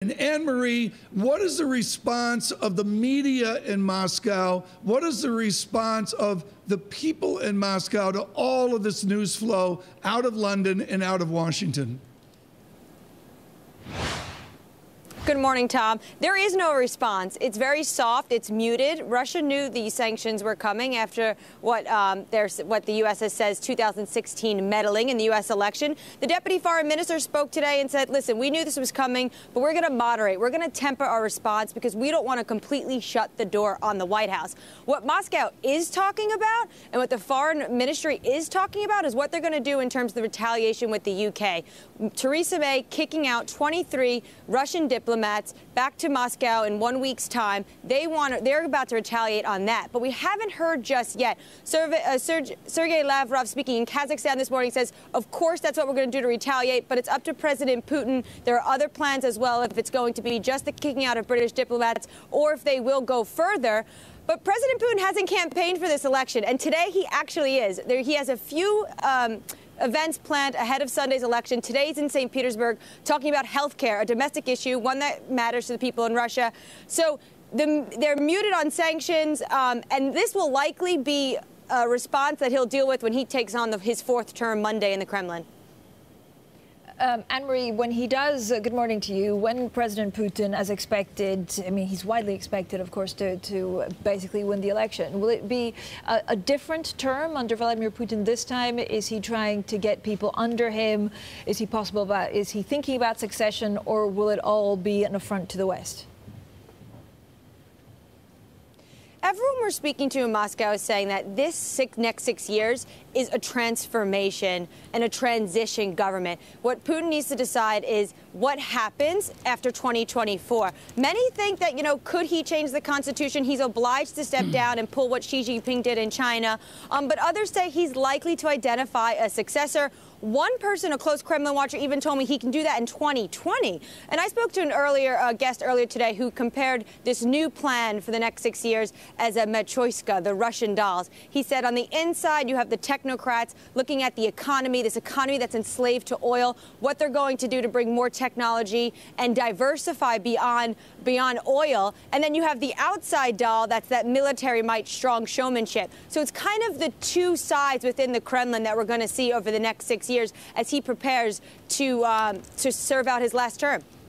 And Annmarie, what is the response of the media in Moscow? What is the response of the people in Moscow to all of this news flow out of London and out of Washington? Good morning, Tom. There is no response. It's very soft. It's muted. Russia knew these sanctions were coming after what the U.S. has says 2016 meddling in the U.S. election. The deputy foreign minister spoke today and said, listen, we knew this was coming, but we're going to moderate. We're going to temper our response because we don't want to completely shut the door on the White House. What Moscow is talking about and what the foreign ministry is talking about is what they're going to do in terms of the retaliation with the U.K. Theresa May kicking out 23 Russian diplomats back to Moscow in 1 week's time. They're about to retaliate on that. But we haven't heard just yet. Sergei Lavrov, speaking in Kazakhstan this morning, says, of course, that's what we're going to do to retaliate, but it's up to President Putin. There are other plans as well, if it's going to be just the kicking out of British diplomats or if they will go further. But President Putin hasn't campaigned for this election, and today he actually is. He has a few events planned ahead of Sunday's election. Today's in St. Petersburg, talking about health care, a domestic issue, one that matters to the people in Russia. So they're muted on sanctions, and this will likely be a response that he'll deal with when he takes on his fourth term Monday in the Kremlin. Annmarie, when he does, good morning to you, when President Putin, as expected, I mean, he's widely expected, of course, to basically win the election, will it be a different term under Vladimir Putin this time? Is he trying to get people under him? Is he thinking about succession, or will it all be an affront to the West? Everyone we're speaking to in Moscow is saying that this next 6 years is a transformation and a transition government. What Putin needs to decide is what happens after 2024. Many think that, could he change the constitution? He's obliged to step down and pull what Xi Jinping did in China. But others say he's likely to identify a successor. One person, a close Kremlin watcher, even told me he can do that in 2020. And I spoke to a guest earlier today who compared this new plan for the next 6 years as a matryoshka, the Russian dolls. He said on the inside, you have the technocrats looking at the economy, this economy that's enslaved to oil, what they're going to do to bring more technology and diversify beyond oil. And then you have the outside doll, that's that military might, strong showmanship. So it's kind of the two sides within the Kremlin that we're going to see over the next 6 years as he prepares to serve out his last term.